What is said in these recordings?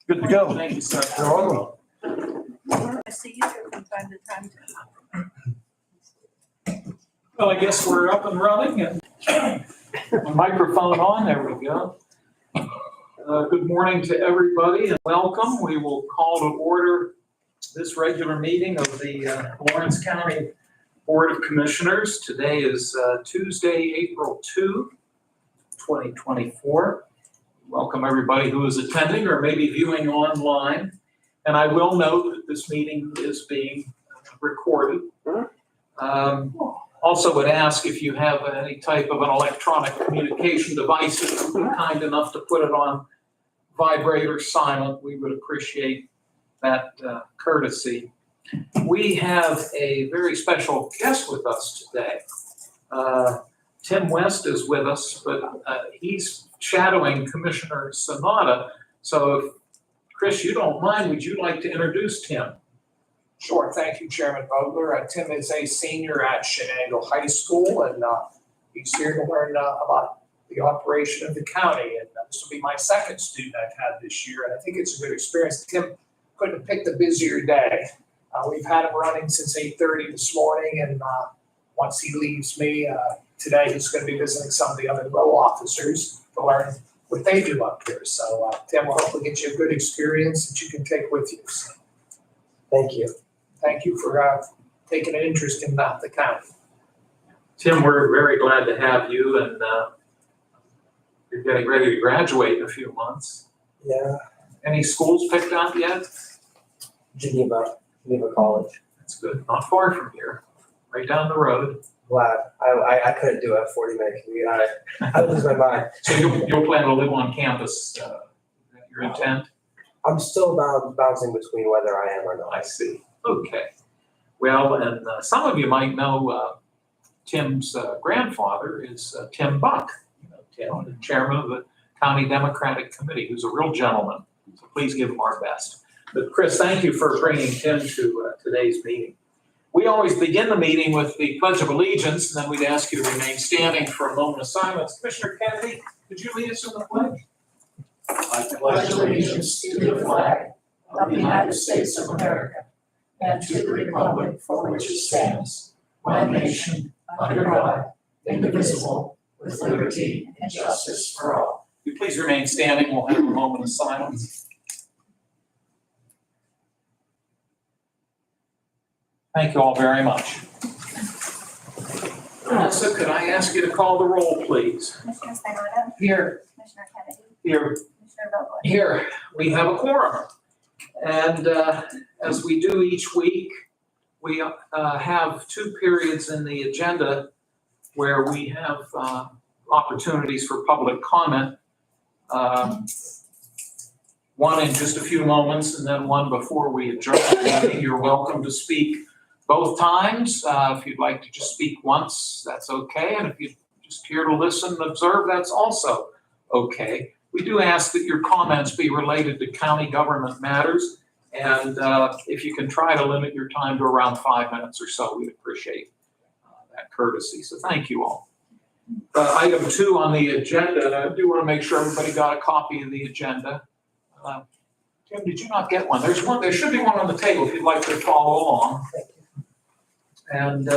Good to go. Thank you, sir. You're welcome. I see you here from time to time. Well, I guess we're up and running and the microphone on, there we go. Good morning to everybody and welcome. We will call to order this regular meeting of the Lawrence County Board of Commissioners. Today is Tuesday, April 2, 2024. Welcome everybody who is attending or maybe viewing online. And I will note that this meeting is being recorded. Also would ask if you have any type of an electronic communication device, if you'd be kind enough to put it on vibrate or silent, we would appreciate that courtesy. We have a very special guest with us today. Tim West is with us, but he's shadowing Commissioner Sanada. So if, Chris, you don't mind, would you like to introduce Tim? Sure, thank you, Chairman Vogler. Tim is a senior at Shenango High School, and he's here to learn about the operation of the county. And this will be my second student I've had this year, and I think it's a good experience. Tim couldn't have picked a busier day. We've had him running since 8:30 this morning, and once he leaves me, today he's going to be visiting some of the other row officers to learn what they do up here. So Tim will hopefully get you a good experience that you can take with you. So, thank you. thank you for taking an interest in the county. Tim, we're very glad to have you, and you're getting ready to graduate in a few months. Yeah, Any schools picked out yet? Geneva College. That's good. Not far from here, right down the road. Glad. I couldn't do a 40-minute commute. I would lose my mind. So you'll plan to live on campus, is that your intent? I'm still bouncing between whether I am or not. I see. Okay. Well, and some of you might know Tim's grandfather is Tim Buck. You know, Tim, the chairman of the County Democratic Committee, who's a real gentleman. So please give him our best. But Chris, thank you for bringing Tim to today's meeting. We always begin the meeting with the Pledge of Allegiance, and then we'd ask you to remain standing for a moment of silence. Commissioner Kennedy, could you lead us in the pledge? I pledge allegiance to the flag of the United States of America and to the republic for which it stands, one nation, under God, indivisible, with liberty and justice for all. Will you please remain standing? We'll have a moment of silence. Thank you all very much. Melissa, could I ask you to call the roll, please? Commissioner Sanada? Here. Commissioner Kennedy? Here. Commissioner Vogler? Here, we have a quorum. And as we do each week, we have two periods in the agenda where we have opportunities for public comment. One in just a few moments and then one before we adjourn the meeting. You're welcome to speak both times. If you'd like to just speak once, that's okay. And if you're just here to listen and observe, that's also okay. We do ask that your comments be related to county government matters. And if you can try to limit your time to around 5 minutes or so, we'd appreciate that courtesy. So thank you all. Item 2 on the agenda, I do want to make sure everybody got a copy of the agenda. Tim, did you not get one? There's one. There should be one on the table if you'd like to follow along. And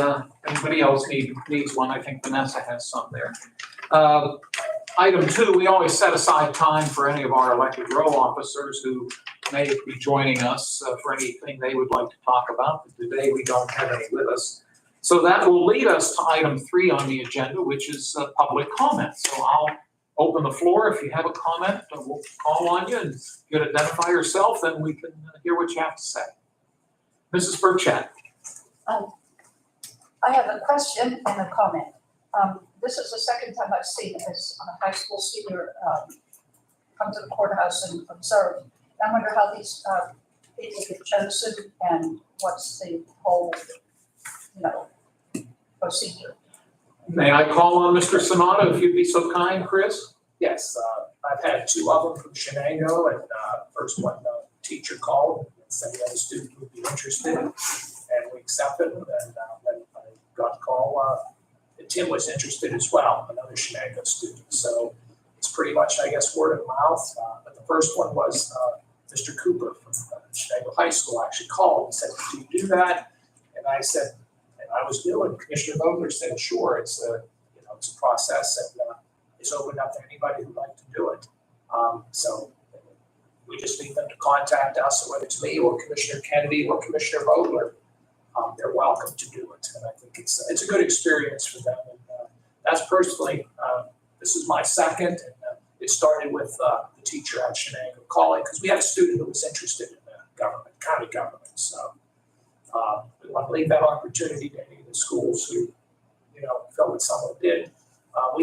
anybody else needs one? I think Vanessa has some there. Item 2, we always set aside time for any of our elected row officers who may be joining us for anything they would like to talk about. But today we don't have any with us. So that will lead us to item 3 on the agenda, which is public comment. So I'll open the floor. If you have a comment, we'll call on you, and if you could identify yourself, then we can hear what you have to say. Mrs. Burchett. I have a question and a comment. This is the second time I've seen this high school senior come to the courthouse and observe. I wonder how these people get chosen and what's the whole, procedure. May I call on Mr. Sanada, if you'd be so kind, Chris? Yes, I've had 2 of them from Shenango, and first one, teacher called and said the other student would be interested, and we accepted them, and then I got a call, that Tim was interested as well, another Shenango student. So it's pretty much, I guess, word of mouth. But the first one was Mr. Cooper from Shenango High School actually called and said, "Do you do that?" And I said, and I was new, and Commissioner Vogler said, "Sure, it's a process, and it's open up to anybody who'd like to do it." So we just need them to contact us, whether it's me or Commissioner Kennedy or Commissioner Vogler. They're welcome to do it, and I think it's a good experience for them. And that's personally, this is my second, and it started with the teacher at Shenango calling because we had a student who was interested in government, county government. So we want to leave that opportunity to any of the schools who, felt that someone did. I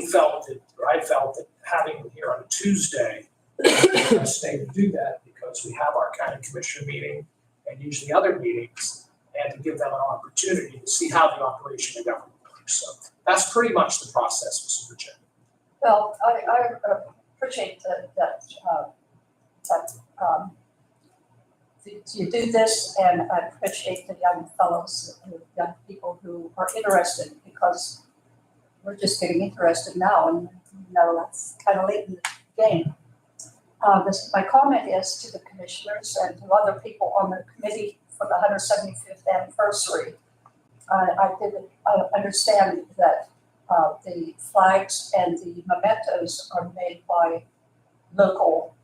felt that having them here on a Tuesday, we're stay to do that because we have our county commissioner meeting and usually other meetings, and to give them an opportunity to see how the operation of government works. So that's pretty much the process, Mrs. Virginia. Well, I appreciate that you do this, and I appreciate the young fellows, the young people who are interested, because we're just getting interested now, and that's kind of late in the game. My comment is to the commissioners and to other people on the committee for the 175th anniversary. I understand that the flags and the mementos are made by local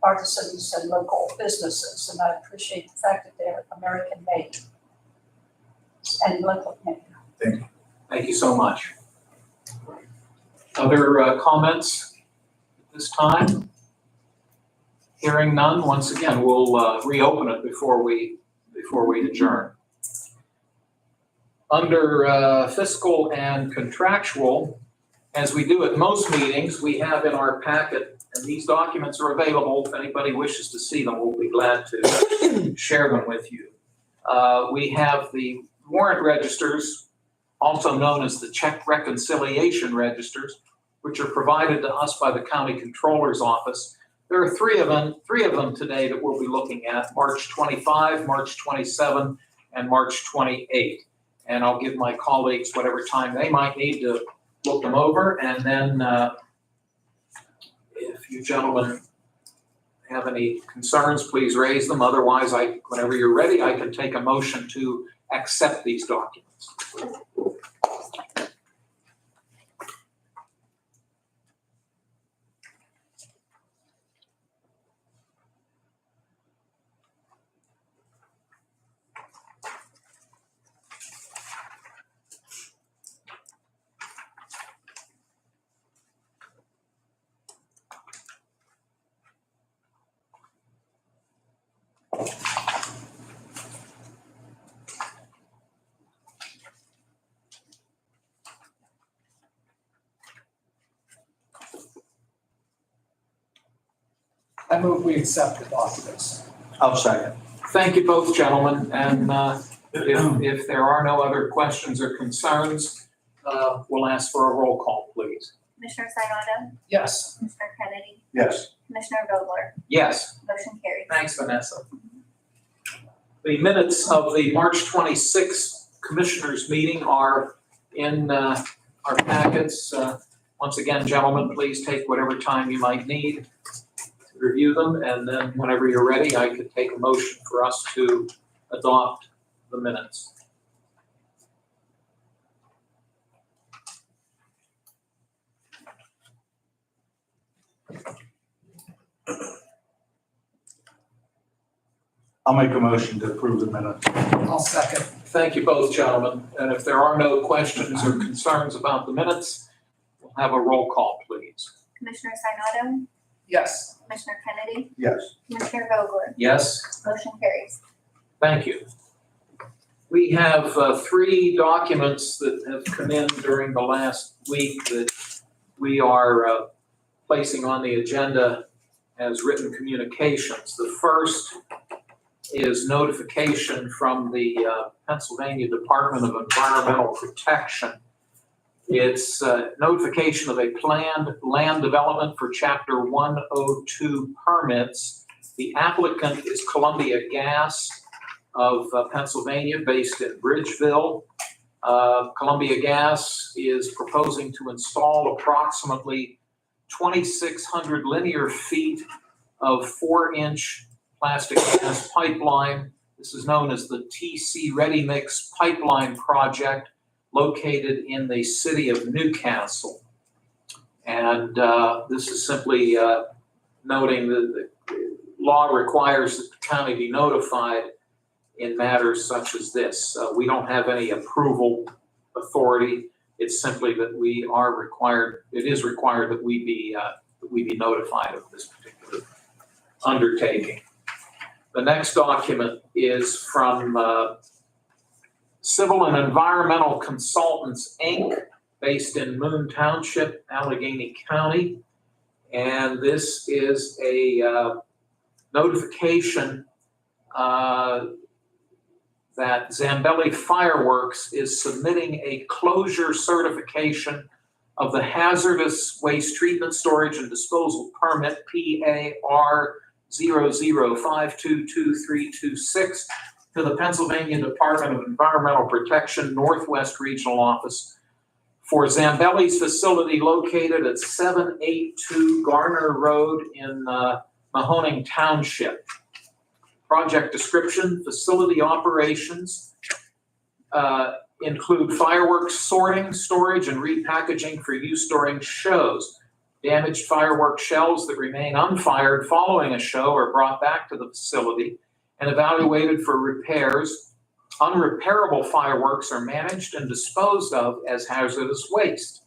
artisans and local businesses, and I appreciate the fact that they're American made and local made. Thank you so much. Other comments at this time? Hearing none, once again, we'll reopen it before we adjourn. Under fiscal and contractual, as we do at most meetings, we have in our packet, and these documents are available. If anybody wishes to see them, we'll be glad to share them with you. We have the warrant registers, also known as the check reconciliation registers, which are provided to us by the county controller's office. There are three of them today that we'll be looking at: March 25, March 27, and March 28. And I'll give my colleagues whatever time they might need to look them over. And then if you gentlemen have any concerns, please raise them. Otherwise, whenever you're ready, I can take a motion to accept these documents. I move we accept the documents. I'll second. Thank you both, gentlemen. And if there are no other questions or concerns, we'll ask for a roll call, please. Commissioner Sinata, Yes. Commissioner Kennedy, Yes. Commissioner Vogler, Yes. motion carries. Thanks, Vanessa. The minutes of the March 26th Commissioners' meeting are in our packets. Once again, gentlemen, please take whatever time you might need to review them, and then whenever you're ready, I could take a motion for us to adopt the minutes. I'll make a motion to approve the minutes. I'll second. Thank you both, gentlemen. And if there are no questions or concerns about the minutes, we'll have a roll call, please. Commissioner Sinata, Yes. Commissioner Kennedy, Yes. Commissioner Vogler, Yes? motion carries. Thank you. We have three documents that have come in during the last week that we are placing on the agenda as written communications. The first is notification from the Pennsylvania Department of Environmental Protection. It's notification of a planned land development for Chapter 102 permits. The applicant is Columbia Gas of Pennsylvania, based in Bridgeville. Columbia Gas is proposing to install approximately 2,600 linear feet of 4-inch plastic gas pipeline. This is known as the TC Ready Mix Pipeline Project, located in the city of Newcastle. And this is simply noting that the law requires that the county be notified in matters such as this. We don't have any approval authority. It's simply that we are required, it is required that we be notified of this particular undertaking. The next document is from Civil and Environmental Consultants, Inc., based in Moon Township, Allegheny County. And this is a notification that Zambelli Fireworks is submitting a closure certification of the Hazardous Waste Treatment, Storage, and Disposal Permit, PAR 00522326, to the Pennsylvania Department of Environmental Protection Northwest Regional Office for Zambelli's facility located at 782 Garner Road in Mahoning Township. Project description: facility operations include fireworks sorting, storage, and repackaging for use during shows. Damaged fireworks shells that remain unfired following a show are brought back to the facility and evaluated for repairs. Unrepairable fireworks are managed and disposed of as hazardous waste.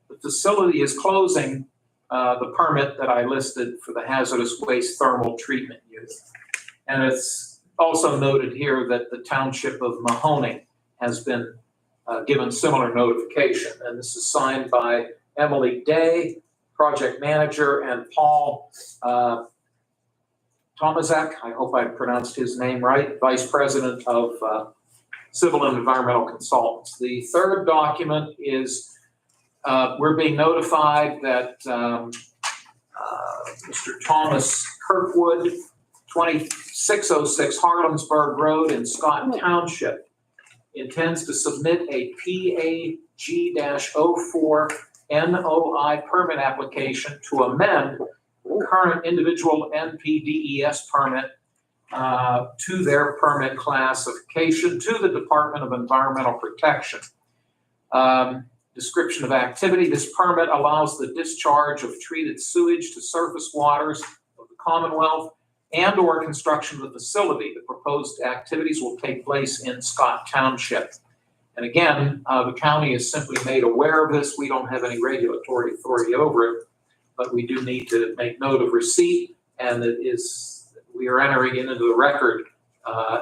The facility is closing the permit that I listed for the hazardous waste thermal treatment use. And it's also noted here that the township of Mahoning has been given similar notification. And this is signed by Emily Day, project manager, and Paul Tomaszek, I hope I pronounced his name right, vice president of Civil and Environmental Consultants. The third document is we're being notified that Mr. Thomas Kirkwood, 2606 Harlemsburg Road in Scott Township, intends to submit a PAG-04 NOI permit application to amend the current individual NPDES permit to their permit classification to the Department of Environmental Protection. Description of activity: this permit allows the discharge of treated sewage to surface waters of the Commonwealth and or construction of the facility. The proposed activities will take place in Scott Township. And again, the county is simply made aware of this. We don't have any regulatory authority over it, but we do need to make note of receipt, and we are entering into the record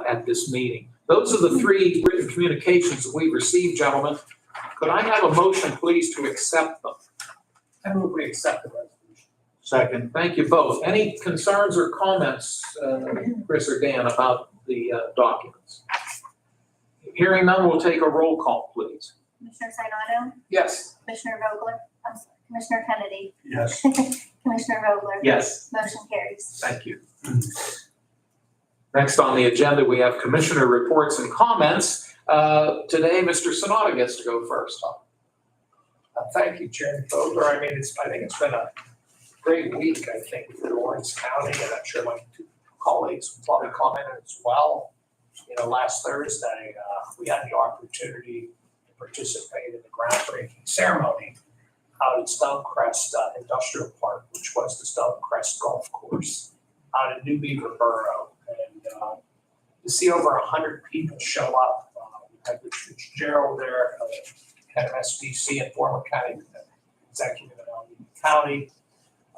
at this meeting. Those are the three written communications that we've received, gentlemen. Could I have a motion, please, to accept them? I move we accept the resolution. Second. Thank you both. Any concerns or comments, Chris or Dan, about the documents? Hearing none, we'll take a roll call, please. Commissioner Sinata, Yes. Commissioner Vogler, Commissioner Kennedy, Yes. Commissioner Vogler. Yes. Motion carries. Thank you. Next on the agenda, we have commissioner reports and comments. Today, Mr. Sonata gets to go first. Thank you, Chairman Vogler. I mean, I think it's been a great week, I think, for Lawrence County, and I'm sure my two colleagues will probably comment as well. You know, last Thursday, we had the opportunity to participate in the groundbreaking ceremony out at Stonecrest Industrial Park, which was the Stonecrest Golf Course out in New Beaver Borough. And to see over 100 people show up, we had Rich Fitzgerald there, head of SBC and former county executive in Allegheny County.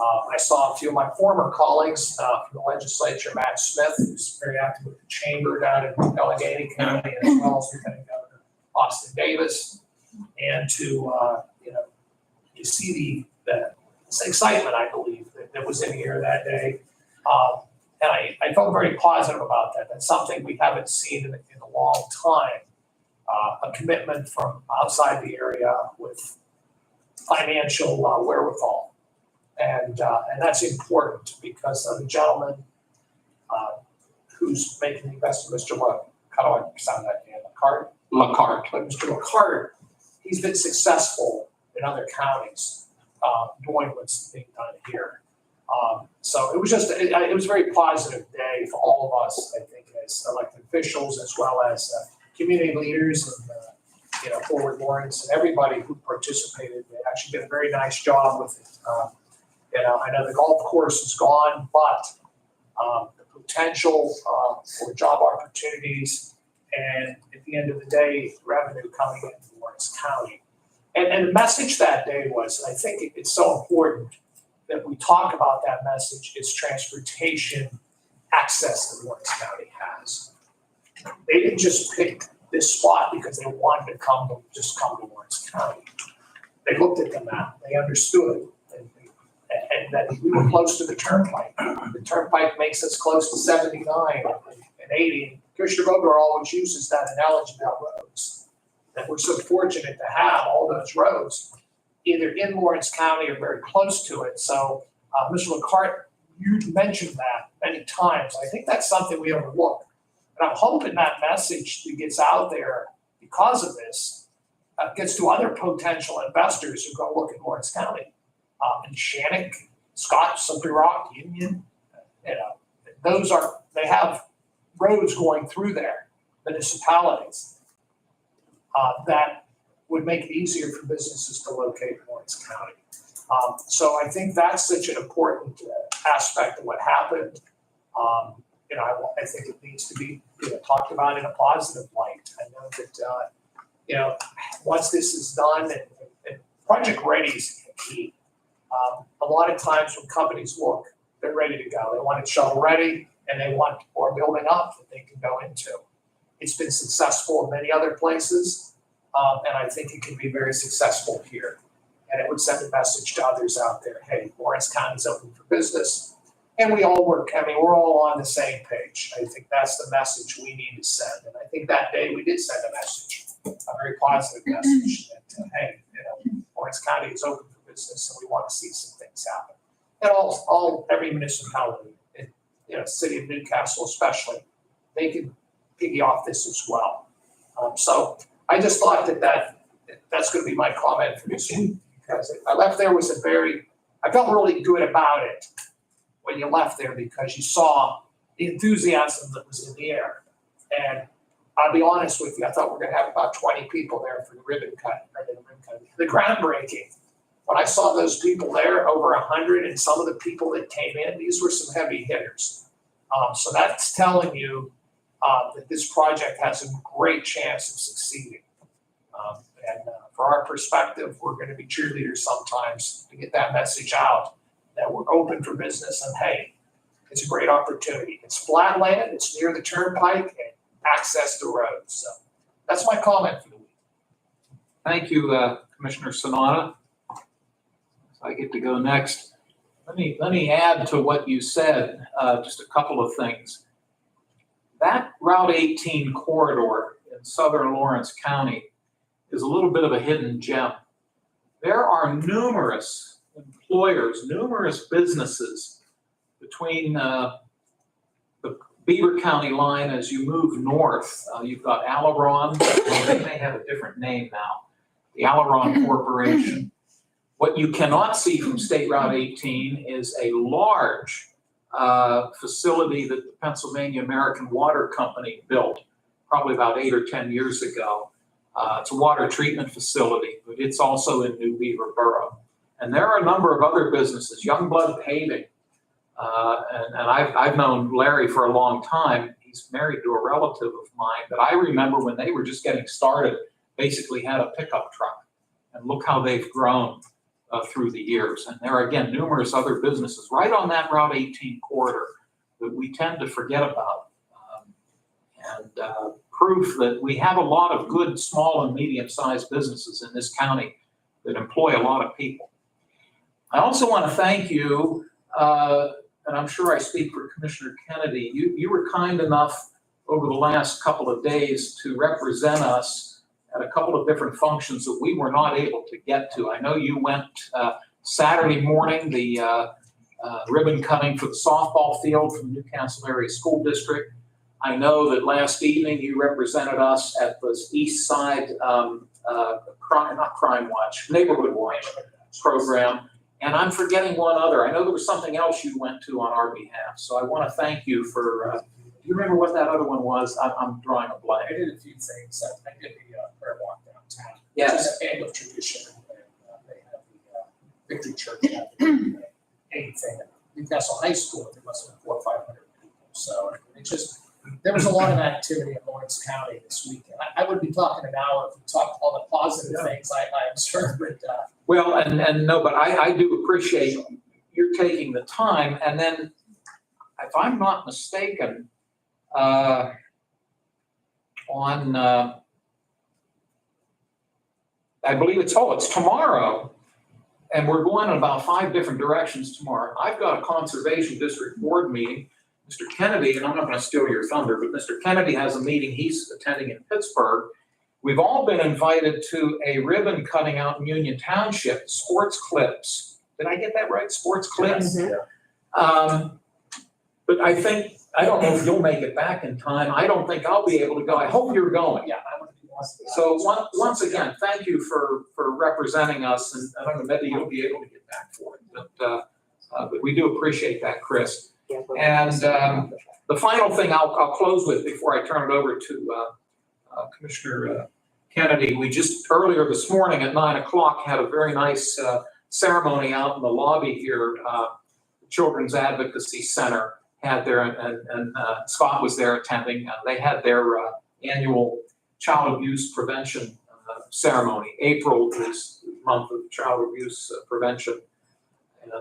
I saw a few of my former colleagues from the legislature, Matt Smith, who's very active with the chamber down in Allegheny County, as well as Lieutenant Governor Austin Davis, and to see the excitement, I believe, that was in here that day. And I felt very positive about that. That's something we haven't seen in a long time. A commitment from outside the area with financial wherewithal. And that's important because the gentleman who's making the investment, Mr. How do I sound that name? Lacarte. But Mr. Lacarte, he's been successful in other counties doing what's being done here. So it was just, it was a very positive day for all of us, I think, as elected officials, as well as community leaders and, Forward Lawrence and everybody who participated. They actually did a very nice job with it. I know the golf course is gone, but the potential for job opportunities and at the end of the day, revenue coming into Lawrence County. And the message that day was, and I think it's so important that we talk about that message, is transportation access that Lawrence County has. They didn't just pick this spot because they wanted to come to Lawrence County. They looked at the map, they understood, and that we were close to the turnpike. The turnpike makes us close to 79 and 80. Commissioner Vogler always uses that analogy about roads, that we're so fortunate to have all those roads either in Lawrence County or very close to it. So, Mr. LaCarte, you mentioned that many times. I think that's something we overlook. And I'm hoping that message that gets out there because of this gets to other potential investors who go look at Lawrence County. And Shannick, Scott, Slippery Rock, Union, they have roads going through their municipalities that would make it easier for businesses to locate in Lawrence County. So I think that's such an important aspect of what happened. I think it needs to be talked about in a positive light. I know that once this is done, and Project Ready is key. A lot of times when companies look, they're ready to go. They want it shovel ready, and they want more building up that they can go into. It's been successful in many other places, and I think it can be very successful here. And it would send a message to others out there, hey, Lawrence County's open for business, and we all work, we're all on the same page. I think that's the message we need to send. And I think that day we did send a message, a very positive message that, hey, Lawrence County is open for business, and we want to see some things happen. And every municipality, city of Newcastle especially, they can piggy off this as well. So I just thought that's going to be my comment for this week, because I left there I felt really good about it when you left there, because you saw the enthusiasm that was in the air. And I'll be honest with you, I thought we were going to have about 20 people there for the ribbon cut, the groundbreaking. When I saw those people there, over 100, and some of the people that came in, these were some heavy hitters. So that's telling you that this project has a great chance of succeeding. And from our perspective, we're going to be cheerleaders sometimes to get that message out that we're open for business, and hey, it's a great opportunity. It's flat land, it's near the turnpike, and access to roads. So that's my comment for the week. Thank you, Commissioner Sanada. I get to go next. Let me add to what you said, just a couple of things. That Route 18 corridor in southern Lawrence County is a little bit of a hidden gem. There are numerous employers, numerous businesses between the Beaver County line as you move north. You've got Aileron, they may have a different name now, the Aileron Corporation. What you cannot see from State Route 18 is a large facility that the Pennsylvania American Water Company built probably about 8 or 10 years ago. It's a water treatment facility, but it's also in New Beaver Borough. And there are a number of other businesses, Youngblood Paving. And I've known Larry for a long time. He's married to a relative of mine, but I remember when they were just getting started, basically had a pickup truck. And look how they've grown through the years. And there are, again, numerous other businesses right on that Route 18 corridor that we tend to forget about. Proof that we have a lot of good small and medium-sized businesses in this county that employ a lot of people. I also want to thank you, and I'm sure I speak for Commissioner Kennedy, you were kind enough over the last couple of days to represent us at a couple of different functions that we were not able to get to. I know you went Saturday morning, the ribbon cutting for the softball field from the Newcastle Area School District. I know that last evening you represented us at the East Side, not Crime Watch, Neighborhood Watch, program. And I'm forgetting one other. I know there was something else you went to on our behalf, so I want to thank you for, do you remember what that other one was? I'm drawing a I blank. did a few things. I did the prayer walk downtown. Yes. It's an annual tradition. And, they have the Victory Church have the anything. Newcastle High School, there must have been 400 or 500 people. So it just, there was a lot of activity in Lawrence County this weekend. I would be talking an hour if we talked all the positive things I observed, but Well, and no, but I do appreciate you're taking the time. And then, if I'm not mistaken, on, I believe it's tomorrow. And we're going in about 5 different directions tomorrow. I've got a Conservation District Board meeting. Mr. Kennedy, and I'm not gonna steal your thunder, but Mr. Kennedy has a meeting he's attending in Pittsburgh. We've all been invited to a ribbon cutting out in Union Township, Sports Clips. Did I get that right? Sports Clips? But I don't know if you'll make it back in time. I don't think I'll be able to go. I hope you're going. yeah, I would be awesome. So once again, thank you for representing us, and I don't know, maybe you'll be able to get back for it, but we do appreciate that, Chris. And the final thing I'll close with before I turn it over to Commissioner Kennedy, we just earlier this morning at 9 o'clock had a very nice ceremony out in the lobby here. The Children's Advocacy Center had their, and Scott was there attending. They had their annual child abuse prevention ceremony. April is the month of child abuse prevention. And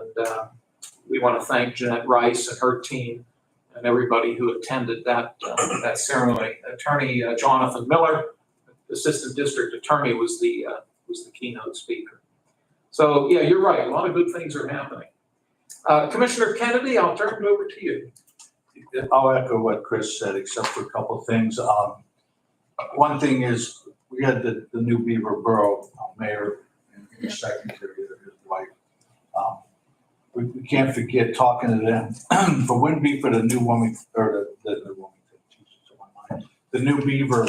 we want to thank Jeanette Rice and her team and everybody who attended that ceremony. Attorney Jonathan Miller, Assistant District Attorney, was the keynote speaker. So yeah, you're right. A lot of good things are happening. Commissioner Kennedy, I'll turn it over to you. I'll echo what Chris said, except for a couple of things. One thing is, we had the new Beaver Borough mayor and his secretary, his wife. We can't forget talking to them for Winby, for the new woman, or the new woman, the new Beaver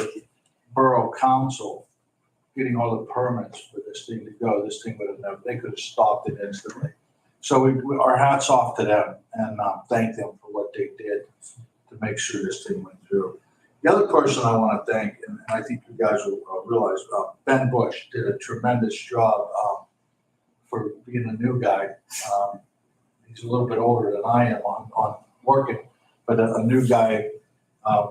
Borough Council, getting all the permits for this thing to go. This thing would have never, they could have stopped it instantly. So our hats off to them and thank them for what they did to make sure this thing went through. The other person I want to thank, and I think you guys will realize, Ben Bush did a tremendous job for being a new guy. He's a little bit older than I am on working, but a new guy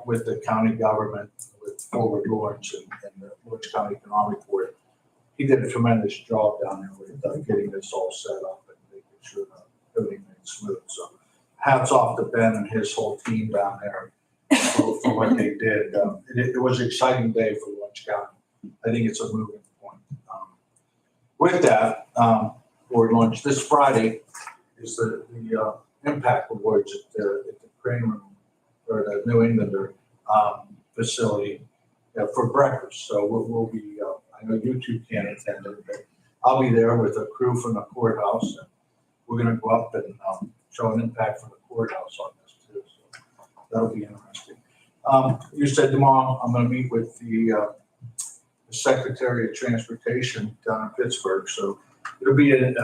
with the county government, with Forward Lawrence and the Lawrence County Economic Board. He did a tremendous job down there with getting this all set up and making sure that everything went smooth. So hats off to Ben and his whole team down there for what they did. It was an exciting day for Lawrence County. I think it's a moving point. With that, Board lunch this Friday is the impact awards at the Crane Room, or the New Englander facility for breakfast. So we'll be, I know you two can't attend it, but I'll be there with a crew from the courthouse. And we're gonna go up and show an impact from the courthouse on this too. So that'll be interesting. You said tomorrow I'm gonna meet with the Secretary of Transportation down in Pittsburgh. So it'll be an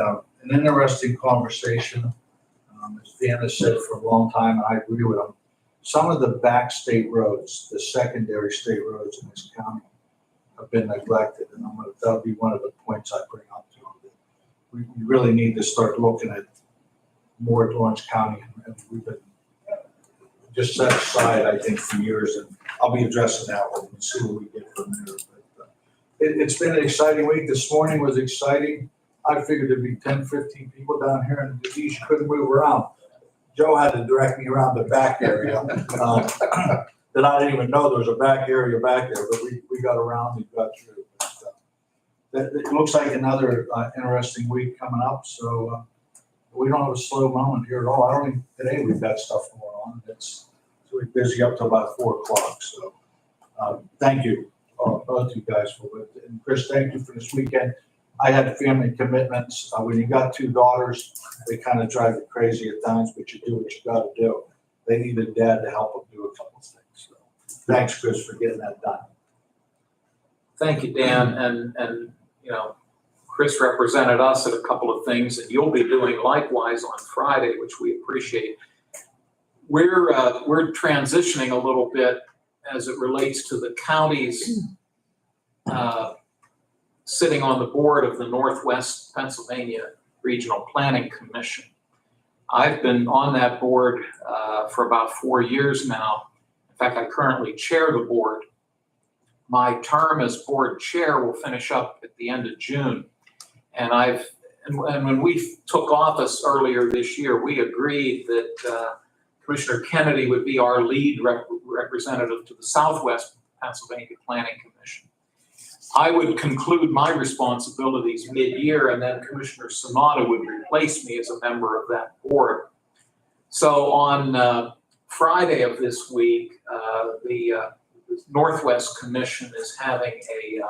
interesting conversation. As Dan has said for a long time, and I agree with him, some of the back state roads, the secondary state roads in this county have been neglected. And that'll be one of the points I bring up to him. We really need to start looking at more Lawrence County. And we've been just set aside, I think, for years. And I'll be addressing that one and see what we get from there. But it's been an exciting week. This morning was exciting. I figured there'd be 10, 15 people down here, and these couldn't move around. Joe had to direct me around the back area that I didn't even know there was a back area back there, but we got around and got through. But, it looks like another interesting week coming up, so we don't have a slow moment here at all. I don't think today we've got stuff going on. It's really busy up to about 4 o'clock. So thank you, both you guys for it. And Chris, thank you for this weekend. I had family commitments. When you got 2 daughters, they kind of drive you crazy at times, but you do what you got to do. They needed dad to help them do a couple of things. So thanks, Chris, for getting that done. Thank you, Dan, and you know, Chris represented us at a couple of things, and you'll be doing likewise on Friday, which we appreciate. We're transitioning a little bit as it relates to the counties sitting on the board of the Northwest Pennsylvania Regional Planning Commission. I've been on that board for about 4 years now. In fact, I currently chair the board. My term as board chair will finish up at the end of June. And when we took office earlier this year, we agreed that Commissioner Kennedy would be our lead representative to the Southwest Pennsylvania Planning Commission. I would conclude my responsibilities mid-year, and then Commissioner Sanada would replace me as a member of that board. So on Friday of this week, the Northwest Commission is having a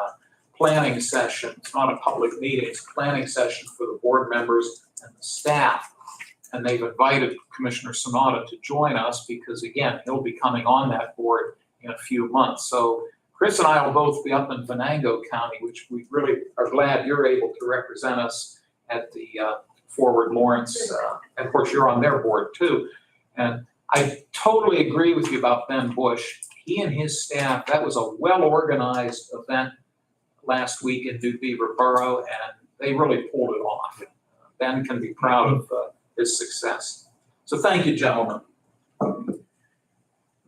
planning session. It's not a public meeting, it's a planning session for the board members and the staff. And they've invited Commissioner Sanada to join us because, again, he'll be coming on that board in a few months. So Chris and I will both be up in Venango County, which we really are glad you're able to represent us at the Forward Lawrence. And of course, you're on their board too. And I totally agree with you about Ben Bush. He and his staff, that was a well-organized event last week in New Beaver Borough, and they really pulled it off. Ben can be proud of his success. So thank you, gentlemen.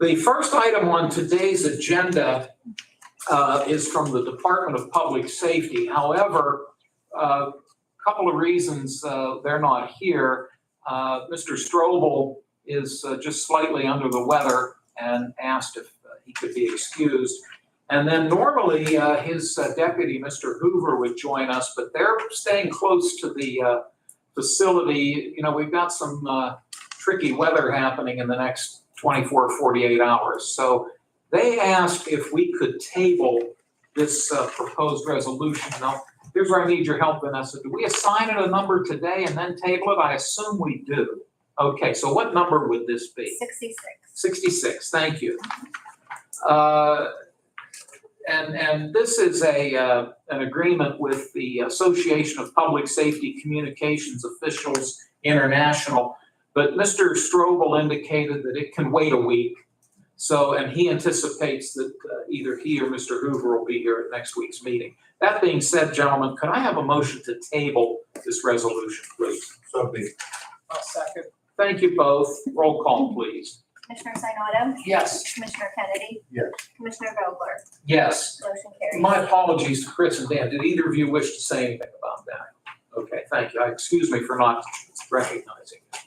The first item on today's agenda is from the Department of Public Safety. However, a couple of reasons they're not here. Mr. Strobel is just slightly under the weather and asked if he could be excused. And then normally his deputy, Mr. Hoover, would join us, but they're staying close to the facility. You know, we've got some tricky weather happening in the next 24, 48 hours. So they asked if we could table this proposed resolution. Now, here's where I need your help, Vanessa. Do we assign it a number today and then table it? I assume we do. Okay, so what number would this be? 66. 66, thank you. And this is an agreement with the Association of Public Safety Communications Officials International. But Mr. Strobel indicated that it can wait a week. So, and he anticipates that either he or Mr. Hoover will be here at next week's meeting. That being said, gentlemen, could I have a motion to table this resolution, please? So be it. I'll second. Thank you both. Roll call, please. Commissioner Sinata? Yes. Commissioner Kennedy? Yes. Commissioner Vogler? Yes. Motion carries. My apologies to Chris and Dan. Did either of you wish to say anything about that? Okay, thank you. Excuse me for not recognizing it.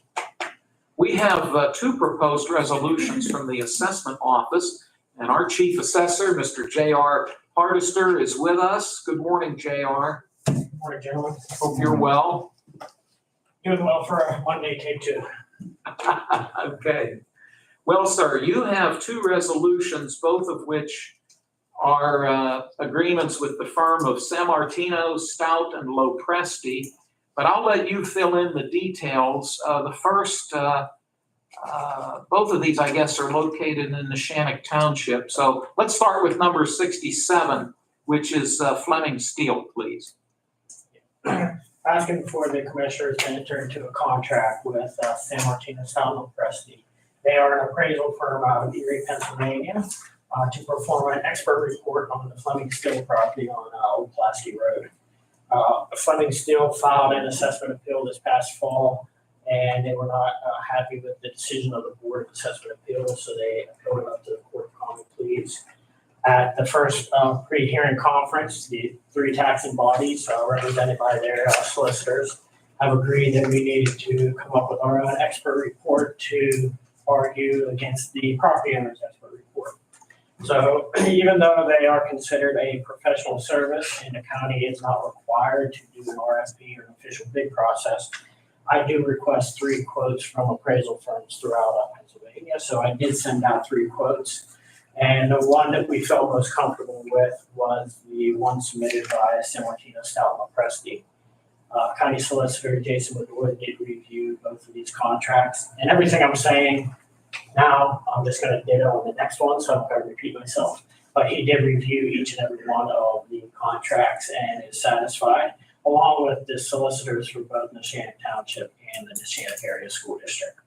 We have two proposed resolutions from the assessment office, and our chief assessor, Mr. J.R. Hardister, is with us. Good morning, J.R. Good morning, gentlemen. Hope you're well. Doing well for a Monday, take two. Okay. Well, sir, you have two resolutions, both of which are agreements with the firm of Sammartino, Stout, and Lopresti. But I'll let you fill in the details. The first, both of these, I guess, are located in Neshannock Township. So let's start with number 67, which is Fleming Steel, please. Asking for the commissioners to enter into a contract with Sammartino, Stout, and Lopresti. They are an appraisal firm out of Erie, Pennsylvania, to perform an expert report on the Fleming Steel property on Old Pulaski Road. Fleming Steel filed an assessment appeal this past fall, and they were not happy with the decision of the Board of Assessment Appeals, so they appealed it up to the Court of Common Pleas. At the first pre-hearing conference, the three taxing bodies represented by their solicitors have agreed that we needed to come up with our own expert report to argue against the property owner's expert report. So even though they are considered a professional service and the county is not required to do an RFP or an official bid process, I do request 3 quotes from appraisal firms throughout Pennsylvania. So I did send out 3 quotes. And the one that we felt most comfortable with was the one submitted by Sammartino, Stout, and Lopresti. County Solicitor Jason Woodward did review both of these contracts. And everything I'm saying now, I'm just going to ditto on the next one, so I'm going to repeat myself. But he did review each and every one of the contracts and is satisfied. along with the solicitors for both Neshannock Township and the Neshannock Area School District.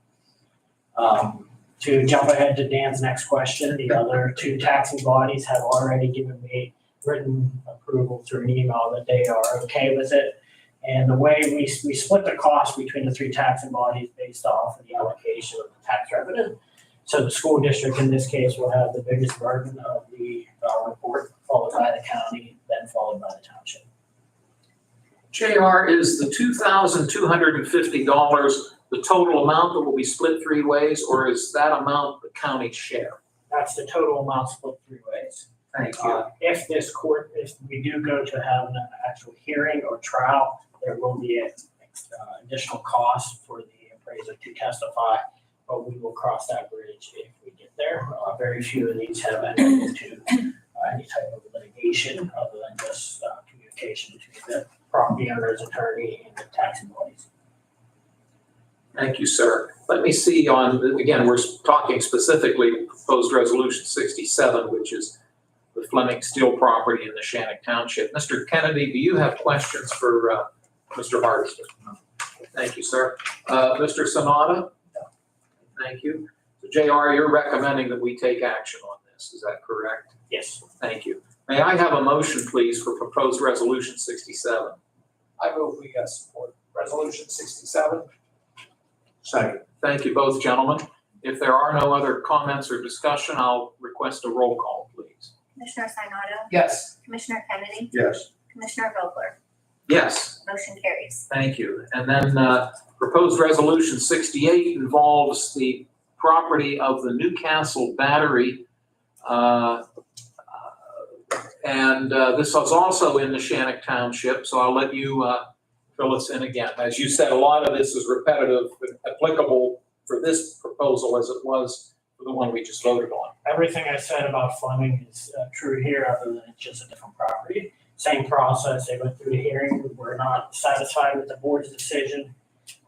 To jump ahead to Dan's next question, the other two taxing bodies have already given me written approval through an email that they are okay with it. And the way we split the cost between the three taxing bodies based off of the allocation of the tax revenue. So the school district in this case will have the biggest burden of the report, followed by the county, then followed by the township. JR, is the $2,250 the total amount that will be split three ways, or is that amount the county share? That's the total amount split three ways. Thank you. If we do go to have an actual hearing or trial, there will be an additional cost for the appraiser to testify, but we will cross that bridge if we get there. Very few of these have entered into any type of litigation other than just communication between the property owner's attorney and the taxing bodies. Thank you, sir. Let me see on, again, we're talking specifically proposed resolution 67, which is the Fleming Steel property in the Neshannock Township. Mr. Kennedy, do you have questions for Mr. Hardison? Thank you, sir. Mr. Sanada? Thank you. So JR, you're recommending that we take action on this, is that correct? Yes. Thank you. May I have a motion, please, for proposed resolution 67? I move we support resolution 67. Second. Thank you both, gentlemen. If there are no other comments or discussion, I'll request a roll call, please. Commissioner Sinata, Yes. Commissioner Kennedy, Yes. Commissioner Vogler, Yes, motion carries. thank you. And then proposed resolution 68 involves the property of the Newcastle Battery. And this was also in Neshannock Township, so I'll let you fill us in again. As you said, a lot of this is repetitive, applicable for this proposal as it was for the one we just voted on. Everything I said about Fleming is true here, other than it's just a different property. Same process, they went through the hearing, we were not satisfied with the board's decision,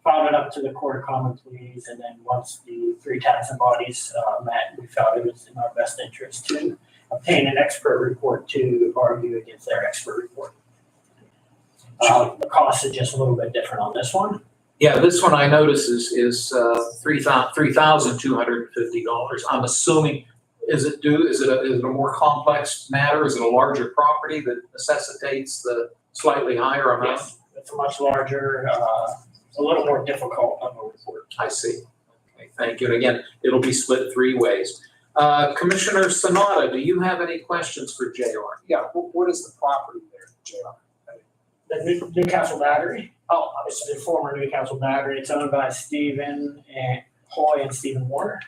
filed it up to the Court of Common Pleas, and then once the three taxing bodies met, we felt it was in our best interest to obtain an expert report to argue against their expert report. The cost is just a little bit different on this one. Yeah, this one I notice is $3,250. I'm assuming, is it a more complex matter? Is it a larger property that necessitates the slightly higher amount? Yes, it's much larger, a little more difficult of a report. I see. Okay, thank you. And again, it'll be split three ways. Commissioner Sanada, do you have any questions for JR? Yeah, what is the property there, JR? The Newcastle Battery, Oh, it's the former Newcastle Battery, it's owned by Stephen and Hoy and Stephen Warner.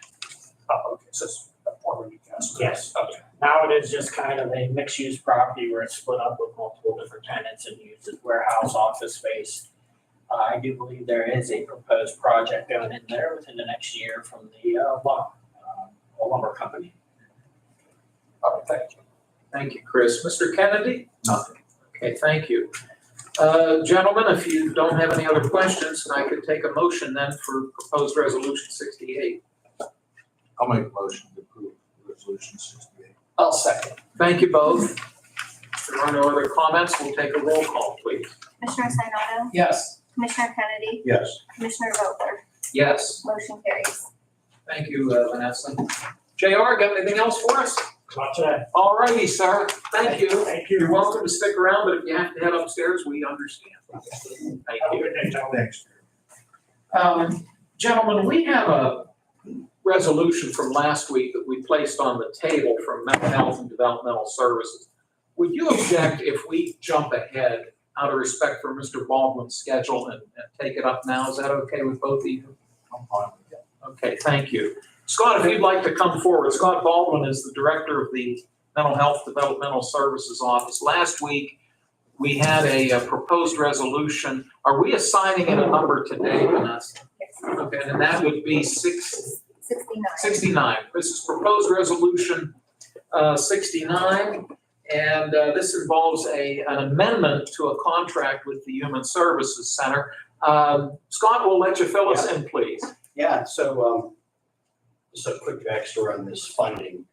okay, so it's a former Newcastle. Yes. Okay. Now it is just kind of a mixed-use property where it's split up with multiple different tenants and used as warehouse, office space. I do believe there is a proposed project going in there within the next year from the lumber company. All right, thank you. Thank you, Chris. Mr. Kennedy? Nothing. Okay, thank you. Gentlemen, if you don't have any other questions, I could take a motion then for proposed resolution 68. I'll make a motion to approve resolution 68. I'll second. Thank you both. If there are no other comments, we'll take a roll call, please. Commissioner Sinata, Yes. Commissioner Kennedy, Yes. Commissioner Vogler, Yes, motion carries. thank you, Vanessa. JR, got anything else for us? Not today. All righty, sir. Thank you. Thank You're you. welcome to stick around, but if you have to head upstairs, we understand. Thank Have a you. good day, gentlemen. Thanks. Gentlemen, we have a resolution from last week that we placed on the table from Mental Health and Developmental Services. Would you object if we jump ahead out of respect for Mr. Baldwin's schedule and take it up now? Is that okay with both of you? I'm fine with that. Okay, thank you. Scott, if you'd like to come forward. Scott Baldwin is the director of the Mental Health Developmental Services Office. Last week, we had a proposed resolution. Are we assigning it a number today, Vanessa? Yes. Okay, and that would be 69. This is proposed resolution 69, and this involves an amendment to a contract with the Human Services Center. Scott, we'll let you fill us in, please. Yeah, so just a quick backstory on this funding.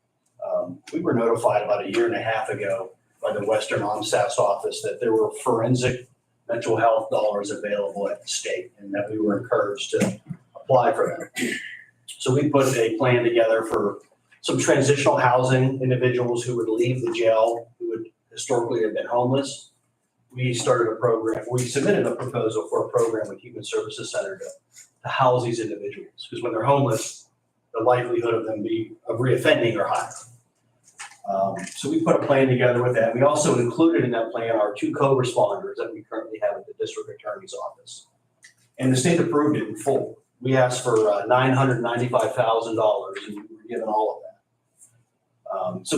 We were notified about a year and a half ago by the Western OMSAS office that there were forensic mental health dollars available at the state, and that we were encouraged to apply for them. So we put a plan together for some transitional housing individuals who would leave the jail, who would historically have been homeless. We started a program, we submitted a proposal for a program with Human Services Center to house these individuals, because when they're homeless, the likelihood of them of reoffending are high. So we put a plan together with that. We also included in that plan our 2 co-responders that we currently have at the district attorney's office. And the state approved it in full. We asked for $995,000 and we were given all of that.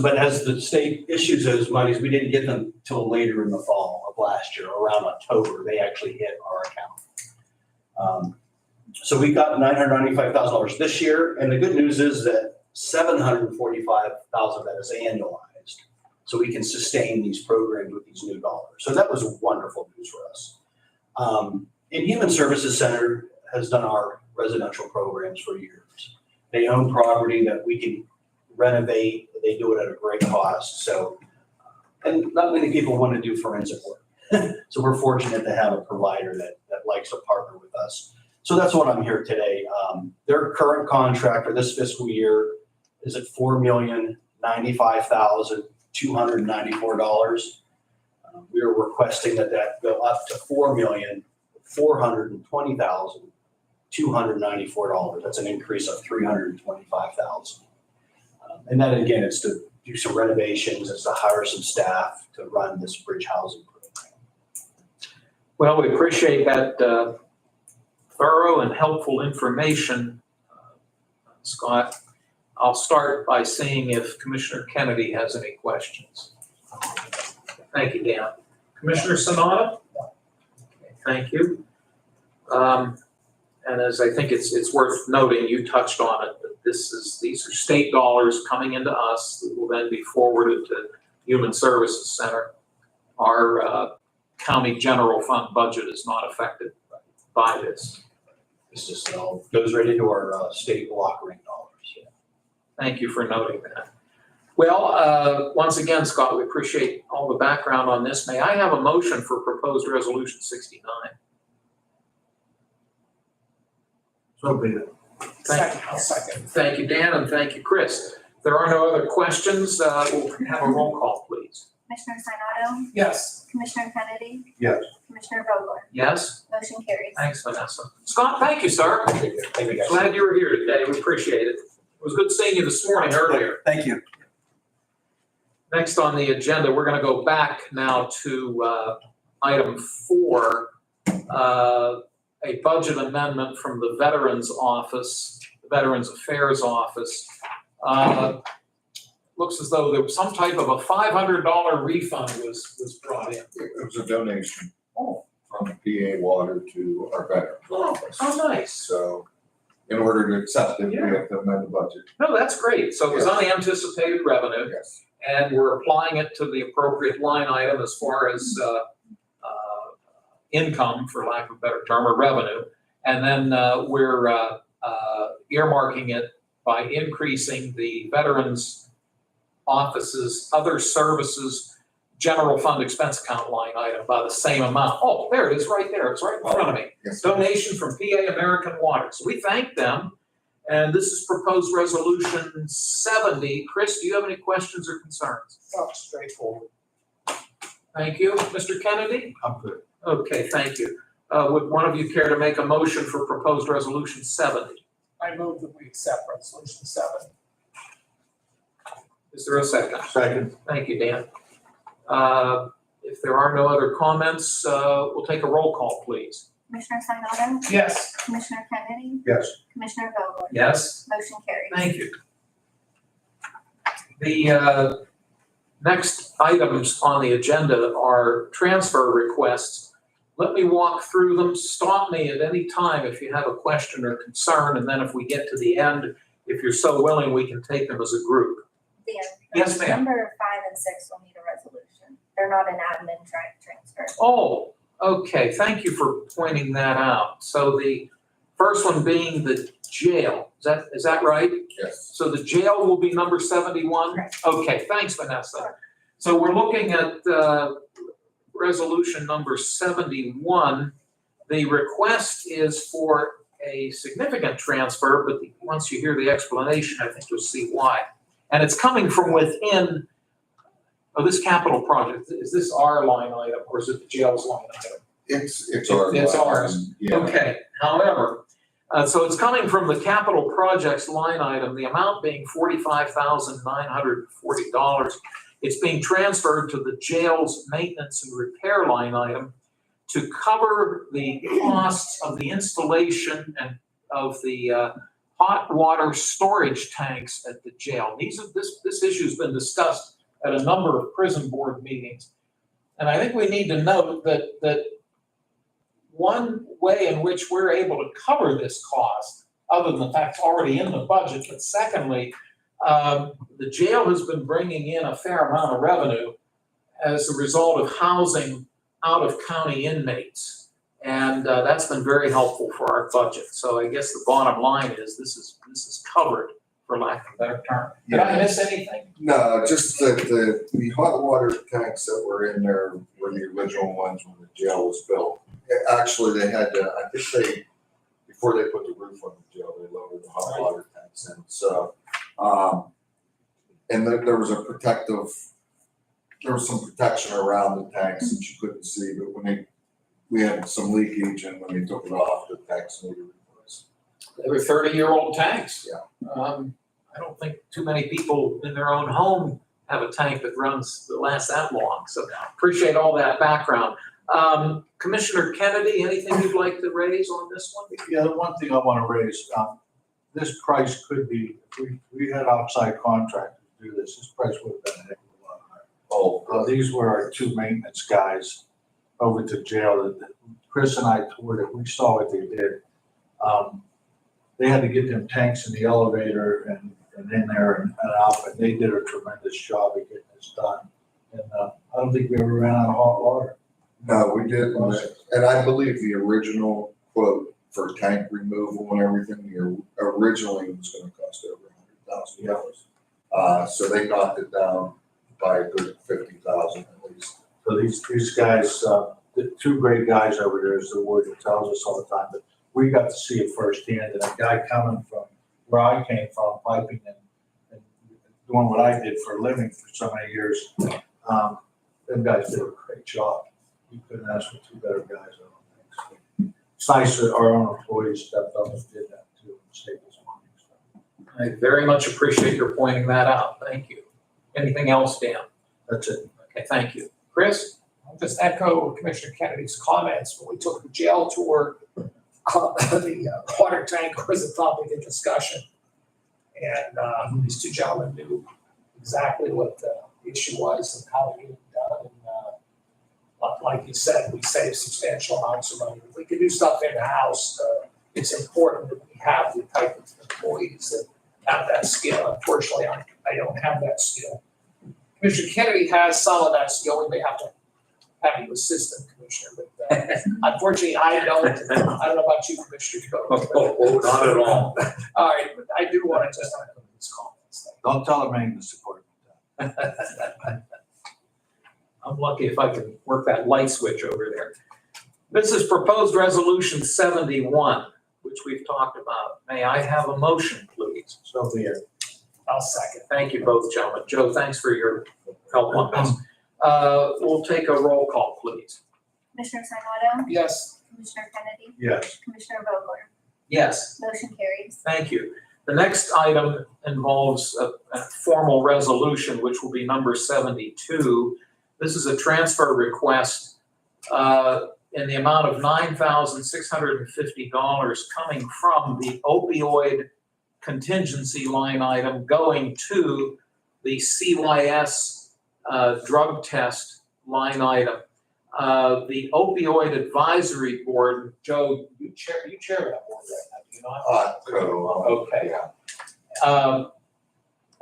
But as the state issues those monies, we didn't get them till later in the fall of last year, around October, they actually hit our account. So we got $995,000 this year, and the good news is that $745,000 of that is annualized. So we can sustain these programs with these new dollars. So that was wonderful news for us. And Human Services Center has done our residential programs for years. They own property that we can renovate. They do it at a great cost. So, and not many people want to do forensic work. So we're fortunate to have a provider that likes to partner with us. So that's what I'm here today. Their current contract for this fiscal year is at $4,095,294. We are requesting that go up to $4,420,294. That's an increase of $325,000. And that again is to do some renovations, it's to hire some staff to run this bridge housing program. Well, we appreciate that thorough and helpful information, Scott. I'll start by seeing if Commissioner Kennedy has any questions. Thank you, Dan. Commissioner Sanada? Thank you. And as I think it's worth noting, you touched on it, that these are state dollars coming into us that will then be forwarded to Human Services Center. Our county general fund budget is not affected by this. It's just, it all goes right into our state block grant dollars. Thank you for noting that. Well, once again, Scott, we appreciate all the background on this. May I have a motion for proposed resolution 69? So be it. I'll second. Thank you, Dan, and thank you, Chris. If there are no other questions, we'll have a roll call, please. Commissioner Sinata, Yes. Commissioner Kennedy, Yes. Commissioner Vogler, Yes? motion carries. Thanks, Vanessa. Scott, thank you, sir. Thank you, guys. Glad you were here today. We appreciate it. It was good seeing you this morning earlier. Thank you. Next on the agenda, we're going to go back now to item 4, a budget amendment from the Veterans Office, the Veterans Affairs Office. Looks as though there was some type of a $500 refund was brought in. It was a donation Oh, from PA Water to our veterans office. how nice. So in order to accept it, we have to amend the budget. No, that's great. So it was unanticipated revenue, Yes. and we're applying it to the appropriate line item as far as income, for lack of a better term, or revenue. And then we're earmarking it by increasing the Veterans Office's other services general fund expense account line item by the same amount. Oh, there it is, right there. It's right in front of me. Yes. Donation from PA American Water. So we thank them. And this is proposed resolution 70. Chris, do you have any questions or concerns? Oh, straightforward. Thank you. Mr. Kennedy? I'm good. Okay, thank you. Would one of you care to make a motion for proposed resolution 70? I move that we accept resolution 7. Is there a second? Second. Thank you, Dan. If there are no other comments, we'll take a roll call, please. Commissioner Sinata, Yes. Commissioner Kennedy, Yes. Commissioner Vogler, Yes? motion carries. Thank you. The next items on the agenda are transfer requests. Let me walk through them. Stop me at any time if you have a question or concern, and then if we get to the end, if you're so willing, we can take them as a group. Dan, Yes, ma'am. number 5 and 6 will need a resolution. They're not an admin transfer. Oh, okay, thank you for pointing that out. So the first one being the jail, is that right? Yes. So the jail will be number 71? Correct. Okay, thanks, Vanessa. So we're looking at resolution number 71. The request is for a significant transfer, but once you hear the explanation, I think you'll see why. And it's coming from within, this capital project. Is this our line item or is it the jail's line item? It's ours. It's ours. Yeah. Okay, however, so it's coming from the capital projects line item, the amount being $45,940. It's being transferred to the jail's maintenance and repair line item to cover the costs of the installation and of the hot water storage tanks at the jail. This issue's been discussed at a number of prison board meetings. And I think we need to note that one way in which we're able to cover this cost, other than the fact it's already in the budget, but secondly, the jail has been bringing in a fair amount of revenue as a result of housing out-of-county inmates. And that's been very helpful for our budget. So I guess the bottom line is this is covered, for lack of a better term. Did I miss anything? No, just that the hot water tanks that were in there were the original ones when the jail was built. Actually, they had to, I think before they put the roof on the jail, they lowered the hot water tanks in. So, and there was some protection around the tanks that you couldn't see, but we had some leakage, and when they took it off, the tanks needed replaced. They were 30-year-old tanks. Yeah. I don't think too many people in their own home have a tank that lasts that long. So appreciate all that background. Commissioner Kennedy, anything you'd like to raise on this one? Yeah, the one thing I want to raise, this price could be, if we had outside contractors do this price would have been a heck of a lot higher. These were our two maintenance guys over to jail. Chris and I toured it. We saw what they did. They had to get them tanks in the elevator and in there and out, and they did a tremendous job of getting this done. And I don't think we ever ran out of hot water. No, we didn't, and I believe the original quote for tank removal and everything, originally was gonna cost over $100,000. So they knocked it down by a good 50,000 at least. So these guys, the two great guys over there is the word that tells us all the time, but we got to see it firsthand, and a guy coming from where I came from, piping and doing what I did for a living for so many years, them guys did a great job. You couldn't ask for two better guys, I don't think. So it's nice that our own employees stepped up and did that too, and saved us money. So I very much appreciate your pointing that out. Thank you. Anything else, Dan? that's it. Okay, thank you. Chris? I'll just echo Commissioner Kennedy's comments. When we took the jail tour, the water tank was a topic of discussion. And these two gentlemen knew exactly what the issue was and how to get it done. And like you said, we save substantial amounts of money. If we can do stuff in-house, it's important that we have the type of employees that have that skill. Unfortunately, I don't have that skill. Commissioner Kennedy has some of that skill. We may have to have you assistant commissioner, but unfortunately, I don't. I don't know about you, Commissioner Coe. Not at all. All right, but I do want to just echo these comments. Don't tell the maintenance department that. I'm lucky if I can work that light switch over there. This is proposed resolution 71, which we've talked about. May I have a motion, please? So be it. I'll second. Thank you both, gentlemen. Joe, thanks for your help on this. We'll take a roll call, please. Commissioner Sinata, Yes. Commissioner Kennedy, Yes. Commissioner Vogler, Yes. motion carries. Thank you. The next item involves a formal resolution, which will be number 72. This is a transfer request in the amount of $9,650 coming from the opioid contingency line item going to the CYS drug test line item. The opioid advisory board, Joe, you chair that board right now, do you not? Okay. Yeah.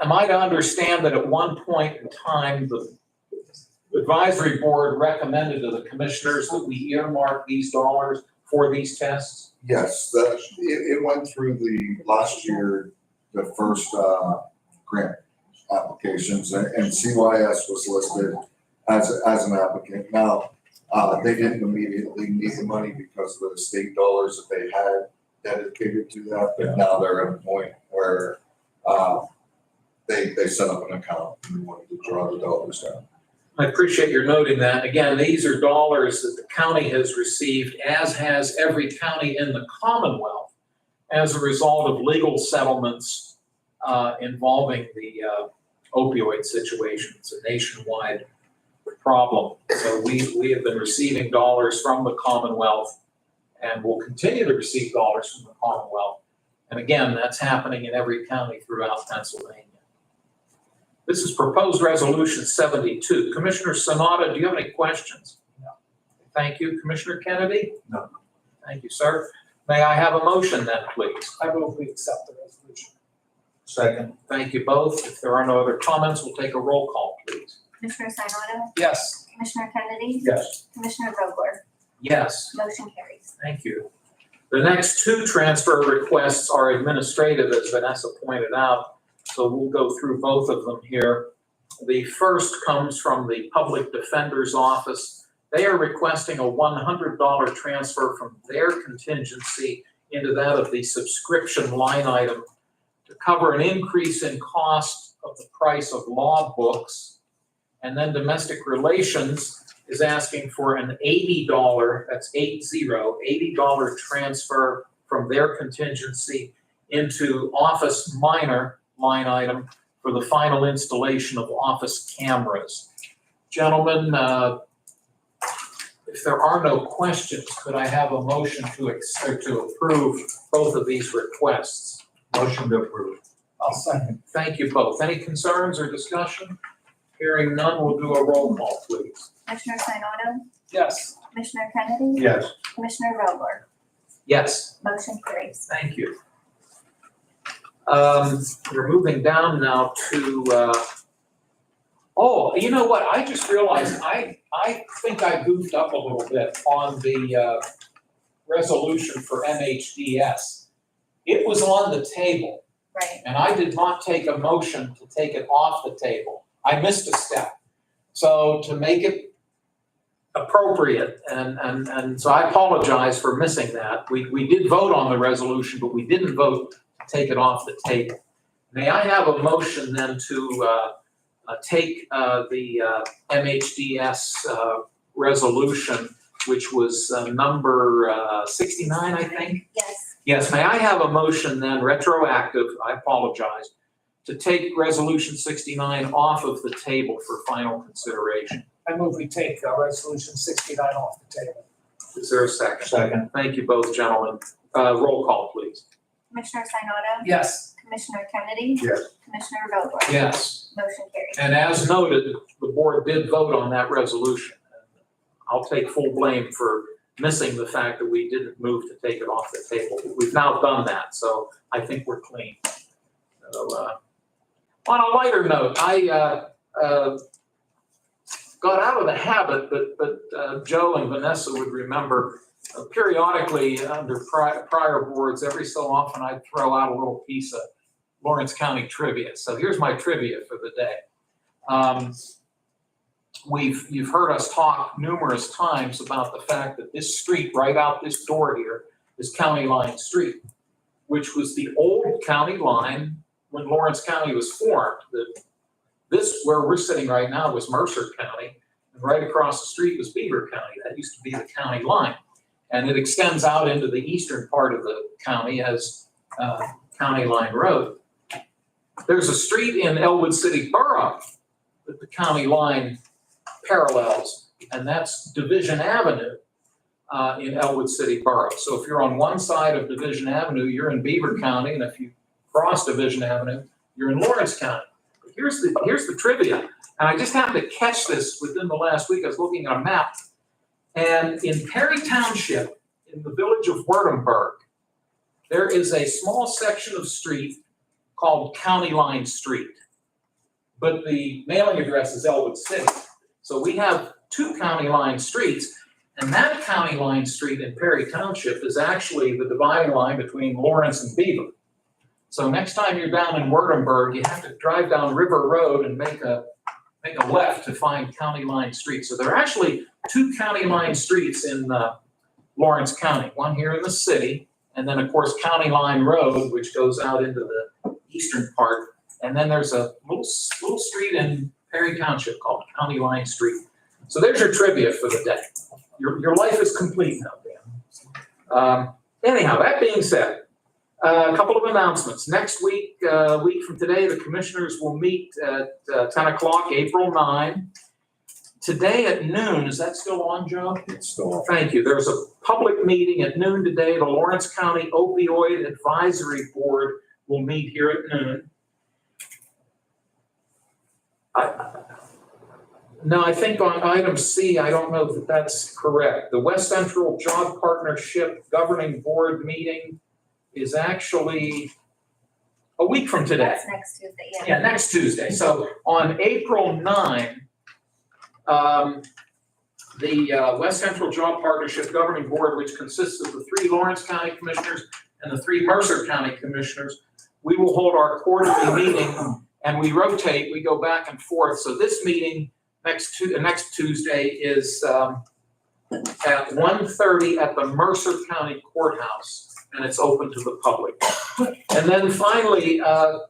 Am I to understand that at one point in time, the advisory board recommended to the commissioners that we earmark these dollars for these tests? Yes, it went through the last year, the first grant applications, and CYS was listed as an applicant. Now, They didn't immediately need the money because of the state dollars that they had dedicated to that, but now they're at a point where, they set up an account and wanted to draw the dollars down. I appreciate your noting that. Again, these are dollars that the county has received, as has every county in the Commonwealth, as a result of legal settlements involving the opioid situation. It's a nationwide problem. So we have been receiving dollars from the Commonwealth and will continue to receive dollars from the Commonwealth. And again, that's happening in every county throughout Pennsylvania. This is proposed resolution 72. Commissioner Sanada, do you have any questions? No. Thank you. Commissioner Kennedy? No. Thank you, sir. May I have a motion then, please? I move we accept the resolution. Second. Thank you both. If there are no other comments, we'll take a roll call, please. Commissioner Sinata, Yes. Commissioner Kennedy, Yes. Commissioner Vogler, Yes. motion carries. Thank you. The next two transfer requests are administrative, as Vanessa pointed out, so we'll go through both of them here. The first comes from the Public Defender's Office. They are requesting a $100 transfer from their contingency into that of the subscription line item to cover an increase in cost of the price of law books. And then Domestic Relations is asking for an $80, that's $80 transfer from their contingency into Office Minor line item for the final installation of office cameras. Gentlemen, if there are no questions, could I have a motion to approve both of these requests? Motion to approve. I'll second. Thank you both. Any concerns or discussion? Hearing none, we'll do a roll call, please. Commissioner Sinata, Yes. Commissioner Kennedy, Yes. Commissioner Vogler, Yes. motion carries. Thank you. We're moving down now to, oh, you know what? I just realized I think I goofed up a little bit on the resolution for MHDS. It was on the table, Right. and I did not take a motion to take it off the table. I missed a step. So to make it appropriate, and so I apologize for missing that. We did vote on the resolution, but we didn't vote to take it off the table. May I have a motion then to take the MHDS resolution, which was number 69, I think? Yes, Yes, may I have a motion then, retroactive, I apologize, to take resolution 69 off of the table for final consideration? I move we take resolution 69 off the table. Is there a second? Second. Thank you both, gentlemen. Roll call, please. Commissioner Sinata, Yes. Commissioner Kennedy, Yes. Commissioner Vogler, Yes. motion carries. And as noted, the board did vote on that resolution. I'll take full blame for missing the fact that we didn't move to take it off the table. We've now done that, so I think we're clean. So, on a lighter note, I got out of the habit, but Joe and Vanessa would remember periodically under prior boards, every so often I'd throw out a little piece of Lawrence County trivia. So here's my trivia for the day. You've heard us talk numerous times about the fact that this street right out this door here is County Line Street, which was the old county line when Lawrence County was formed. This, where we're sitting right now, was Mercer County, and right across the street was Beaver County. That used to be the county line. And it extends out into the eastern part of the county as County Line Road. There's a street in Elwood City Borough that the county line parallels, and that's Division Avenue in Elwood City Borough. So if you're on one side of Division Avenue, you're in Beaver County, and if you cross Division Avenue, you're in Lawrence County. But here's the trivia, and I just happened to catch this within the last week. I was looking at a map, and in Perry Township, in the village of Wurtemberg, there is a small section of street called County Line Street, but the mailing address is Elwood City. So we have two County Line streets, and that County Line Street in Perry Township is actually the dividing line between Lawrence and Beaver. So next time you're down in Wurtemberg, you have to drive down River Road and make a make a left to find County Line Street. So there are actually two county line streets in Lawrence County, one here in the city, and then, of course, County Line Road, which goes out into the eastern part. And then there's a little street in Perry Township called County Line Street. So there's your trivia for the day. Your life is complete now, Dan. Anyhow, that being said, a couple of announcements. Next week, a week from today, the commissioners will meet at 10 o'clock, April 9. Today at noon, is that still on, Joe? It's still. Thank you. There's a public meeting at noon today. The Lawrence County Opioid Advisory Board will meet here at noon. No, I think on item C, I don't know that that's correct. The West Central Job Partnership Governing Board meeting is actually a week from today. That's next Tuesday, yeah. Yeah, next Tuesday. So on April 9, the West Central Job Partnership Governing Board, which consists of the 3 Lawrence County Commissioners and the 3 Mercer County Commissioners, we will hold our quarterly meeting, and we rotate, we go back and forth. So this meeting next Tuesday is at 1:30 at the Mercer County Courthouse, and it's open to the public. And then finally,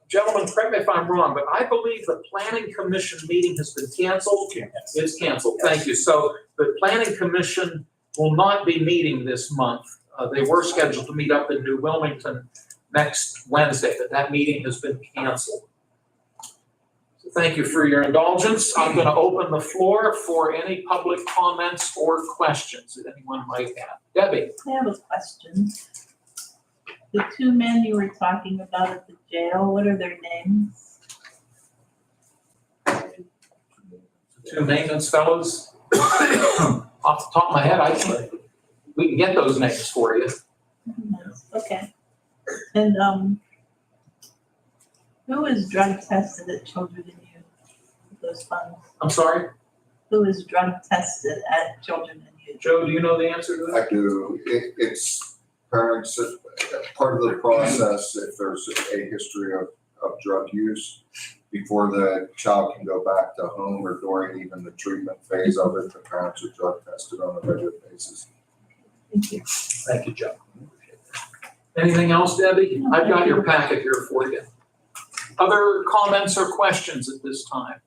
gentlemen, correct me if I'm wrong, but I believe the Planning Commission meeting has been canceled. It's canceled, thank you. So the Planning Commission will not be meeting this month. They were scheduled to meet up in New Wilmington next Wednesday, but that meeting has been canceled. So thank you for your indulgence. I'm going to open the floor for any public comments or questions that anyone might have. Debbie? I have a question. The 2 men you were talking about at the jail, what are their names? 2 maintenance fellows? Off the top of my head, we can get those names for you. Okay. And, who is drug tested at Children in Youth with those funds? I'm sorry, Who is drug tested at Children in Youth? Joe, do you know the answer to that? I do. It's parents, part of the process, if there's a history of drug use, before the child can go back to home or during even the treatment phase of it, the parents are drug tested on a regular basis. Thank you. Thank you, Joe. Anything else, Debbie? I've got your packet here for you. Other comments or questions at this time?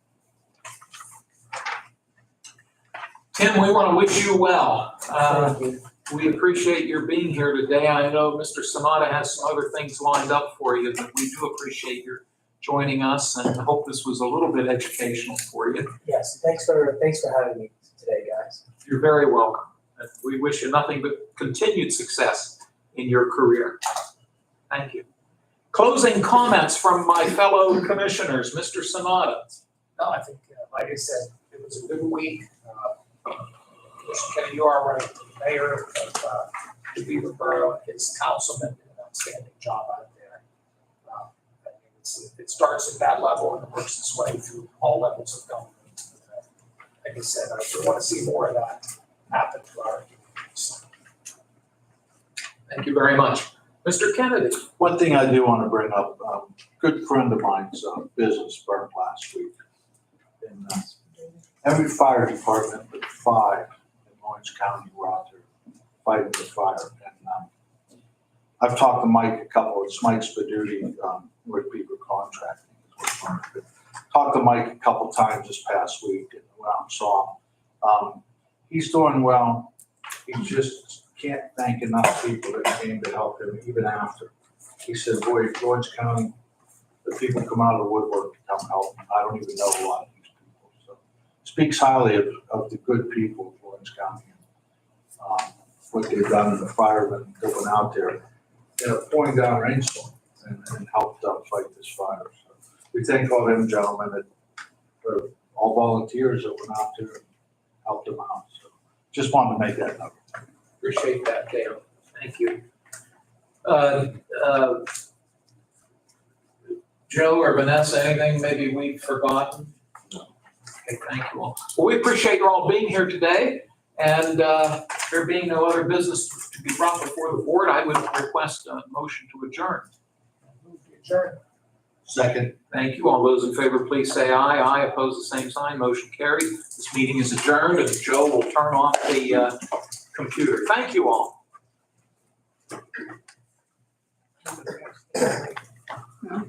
Tim, we want to wish you well. Thank you. We appreciate your being here today. I know Mr. Sanada has some other things lined up for you, but we do appreciate your joining us, and I hope this was a little bit educational for you. Yes, thanks for having me today, guys. You're very welcome. And we wish you nothing but continued success in your career. Thank you. Closing comments from my fellow commissioners, Mr. Sanada. No, I think, like I said, it was a good week. Mr. Kenny, you are right, the mayor of the Beaver Borough and his councilman did an outstanding job out there. I think it starts at that level and it works its way through all levels of government. Like I said, I want to see more of that happen to our communities. Thank you very much. Mr. Kennedy. One thing I do want to bring up, good friend of mine's business burned last week. And every fire department but 5 in Orange County were out there fighting the fire. And I've talked to Mike a couple, it's Mike Spaduti, with Beaver Contracting. Talked to Mike a couple times this past week and went out and saw him. He's doing well. He just can't thank enough people that came to help him even after. He said, boy, Orange County, the people come out of the woodwork to come help him. I don't even know a lot of these people. So speaks highly of the good people of Orange County. What they've done in the firemen that went out there in a pouring down rainstorm and helped fight this fire. So we thank all them gentlemen that were all volunteers that went out there and helped them out. So just wanted to make that note. Appreciate that, Dale. Thank you. Joe or Vanessa, anything maybe we've forgotten? No. Okay, thank you all. Well, we appreciate you all being here today. And there being no other business to be brought before the board, I would request a motion to adjourn. Move to adjourn. Second. Thank you. All those in favor, please say aye. Aye, opposed, the same sign. Motion carried. This meeting is adjourned, and Joe will turn off the computer. Thank you all. No,